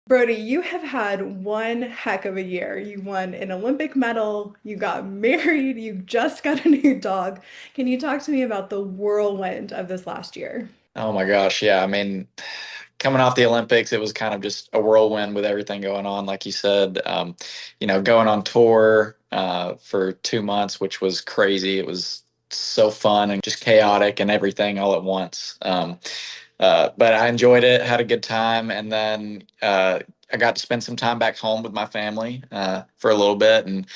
Brody, you have had one heck of a year. You won an Olympic medal, you got married, you just got a new dog. Can you talk to me about the whirlwind of this last year? Oh my gosh, yeah. I mean, coming off the Olympics, it was kind of just a whirlwind with everything going on, like you said. Going on tour for 2 months, which was crazy. It was so fun and just chaotic and everything all at once. But I enjoyed it, had a good time, and then I got to spend some time back home with my family for a little bit, and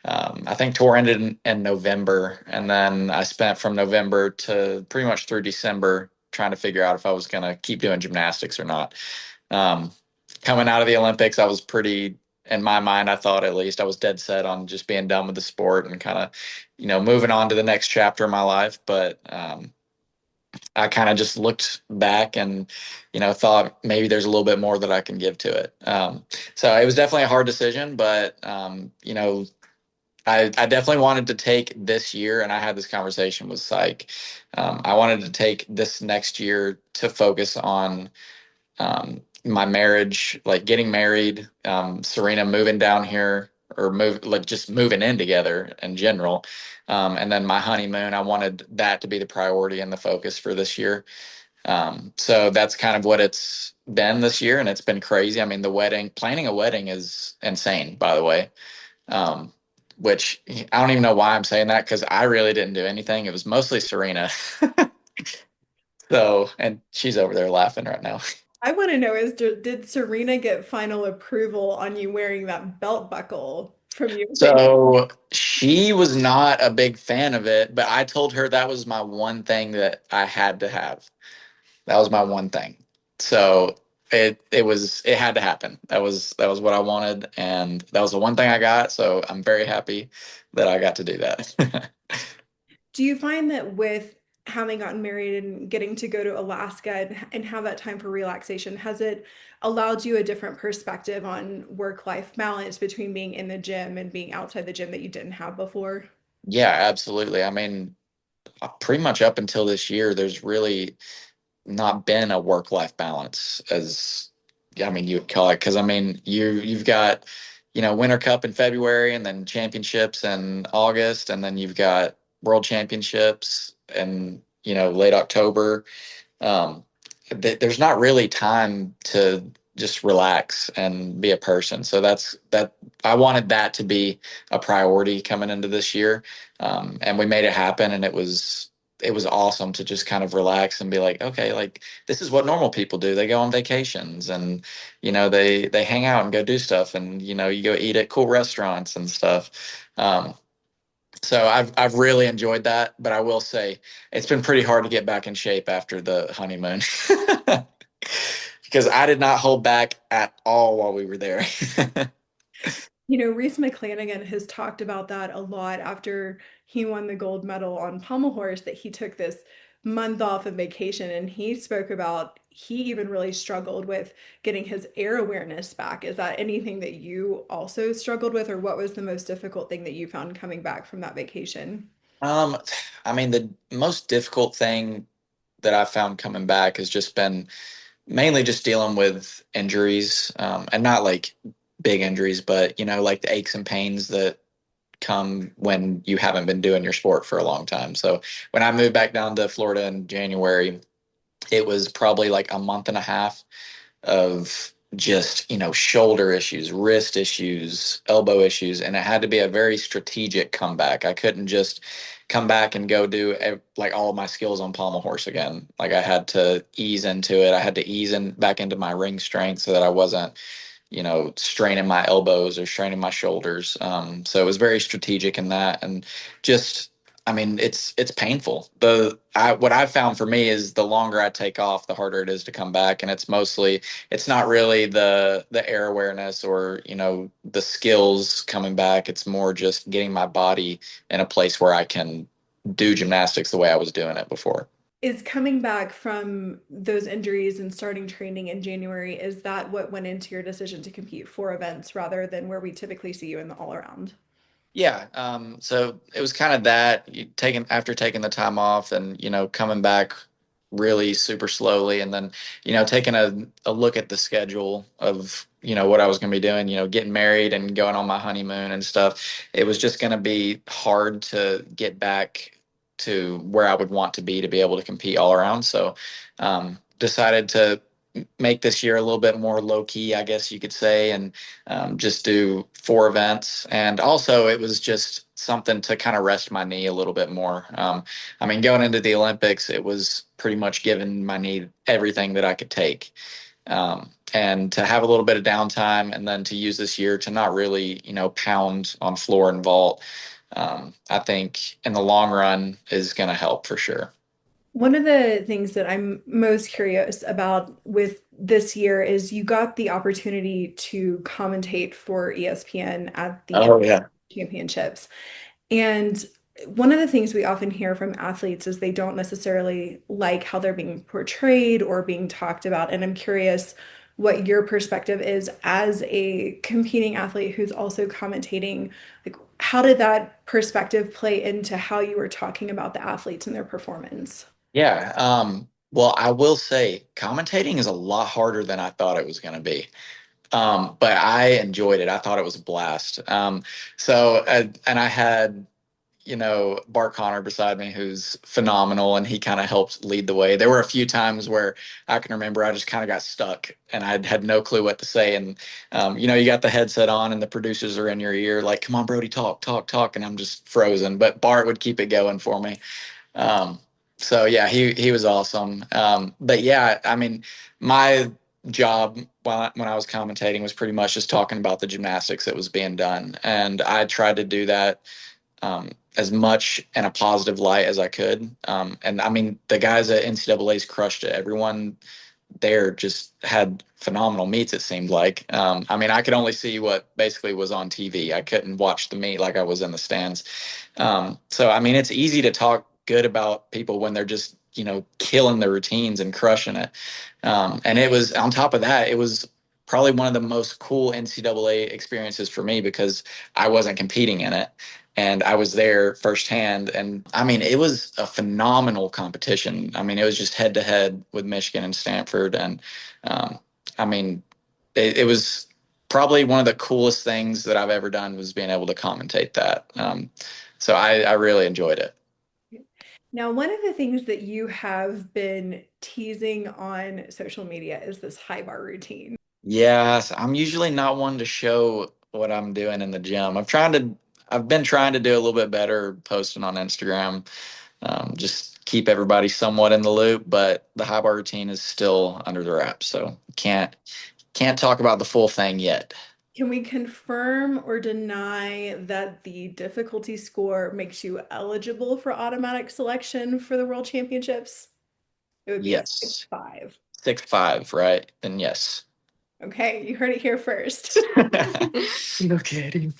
I think tour ended in November, and then I spent from November to pretty much through December trying to figure out if I was going to keep doing gymnastics or not. Um, Coming out of the Olympics, I was pretty, in my mind, I thought at least I was dead set on just being done with the sport and kind of, moving on to the next chapter of my life. But I kind of just looked back and, thought maybe there's a little bit more that I can give to it. So it was definitely a hard decision, but I definitely wanted to take this year, and I had this conversation with Psych. I wanted to take this next year to focus on my marriage, like getting married, Serena moving down here, or move like just moving in together in general, and then my honeymoon. I wanted that to be the priority and the focus for this year. So that's kind of what it's been this year, and it's been crazy. I mean, planning a wedding is insane, by the way. Um, which I don't even know why I'm saying that because I really didn't do anything. It was mostly Serena. So, and she's over there laughing right now. I want to know did Serena get final approval on you wearing that belt buckle from your vacation? So she was not a big fan of it, but I told her that was my one thing that I had to have. That was my one thing. So it had to happen. That was what I wanted, and that was the one thing I got. So I'm very happy that I got to do that. Do you find that with having gotten married and getting to go to Alaska and have that time for relaxation, has it allowed you a different perspective on work-life balance between being in the gym and being outside the gym that you didn't have before? Yeah, absolutely. I mean, pretty much up until this year, there's really not been a work-life balance as I mean you would call it because I mean you've got Winter Cup in February and then championships in August and then you've got World Championships and late October. um, there's not really time to just relax and be a person. So that I wanted that to be a priority coming into this year, and we made it happen. And it was awesome to just kind of relax and be like, okay, like this is what normal people do. They go on vacations and they hang out and go do stuff, and you go eat at cool restaurants and stuff. So I've really enjoyed that, but I will say it's been pretty hard to get back in shape after the honeymoon because I did not hold back at all while we were there. Reese McClanagan has talked about that a lot after he won the gold medal on pommel horse, that he took this month off of vacation and he spoke about he even really struggled with getting his air awareness back. Is that anything that you also struggled with, or what was the most difficult thing that you found coming back from that vacation? Um, I mean, the most difficult thing that I found coming back has just been mainly just dealing with injuries, and not like big injuries, but like the aches and pains that come when you haven't been doing your sport for a long time. So when I moved back down to Florida in January, it was probably like a month and a half of just, shoulder issues, wrist issues, elbow issues. And it had to be a very strategic comeback. I couldn't just come back and go do like all of my skills on pommel horse again. Like I had to ease into it. I had to ease in back into my ring strength so that I wasn't, straining my elbows or straining my shoulders. So it was very strategic in that, and just, I mean, it's painful. What I've found for me is the longer I take off, the harder it is to come back, and it's not really the air awareness or the skills coming back. It's more just getting my body in a place where I can do gymnastics the way I was doing it before. Is coming back from those injuries and starting training in January, is that what went into your decision to compete for events rather than where we typically see you in the all around? Yeah, so it was kind of that taking after taking the time off and coming back really super slowly. And then, taking a look at the schedule of, what I was going to be doing, getting married and going on my honeymoon and stuff, it was just going to be hard to get back to where I would want to be able to compete all around. So, decided to make this year a little bit more low key, I guess you could say, and just do 4 events. And also, it was just something to kind of rest my knee a little bit more. I mean, going into the Olympics, it was pretty much giving my knee everything that I could take. And to have a little bit of downtime and then to use this year to not really, pound on floor and vault, I think in the long run is going to help for sure. One of the things that I'm most curious about with this year is you got the opportunity to commentate for ESPN at the Oh, yeah. championships. And one of the things we often hear from athletes is they don't necessarily like how they're being portrayed or being talked about. And I'm curious what your perspective is as a competing athlete who's also commentating. Like, how did that perspective play into how you were talking about the athletes and their performance? Yeah. Well, I will say commentating is a lot harder than I thought it was going to be. But I enjoyed it. I thought it was a blast. And I had, Bart Connor beside me, who's phenomenal, and he kind of helped lead the way. There were a few times where I can remember I just kind of got stuck and I had no clue what to say. And, you got the headset on and the producers are in your ear, like, come on, Brody, talk, talk, talk. And I'm just frozen. But Bart would keep it going for me. Um, so yeah, he was awesome. But yeah, I mean, my job when I was commentating was pretty much just talking about the gymnastics that was being done, and I tried to do that as much in a positive light as I could. And I mean, the guys at NCAA's crushed it. Everyone there just had phenomenal meets, it seemed like. I mean, I could only see what basically was on TV. I couldn't watch the meet like I was in the stands. So, I mean, it's easy to talk good about people when they're just, killing the routines and crushing it. And it was, on top of that, it was probably one of the most cool NCAA experiences for me because I wasn't competing in it. And I was there firsthand. And I mean, it was a phenomenal competition. I mean, it was just head to head with Michigan and Stanford. And um, I mean, it was probably one of the coolest things that I've ever done was being able to commentate that. So I really enjoyed it. Now, one of the things that you have been teasing on social media is this high bar routine. Yes, I'm usually not one to show what I'm doing in the gym. I've been trying to do a little bit better posting on Instagram, just keep everybody somewhat in the loop, but the high bar routine is still under the wraps, so can't talk about the full thing yet. Can we confirm or deny that the difficulty score makes you eligible for automatic selection for the World Championships? It would be six Yes. five. 6'5", right? Then yes. Okay, you heard it here first. No kidding.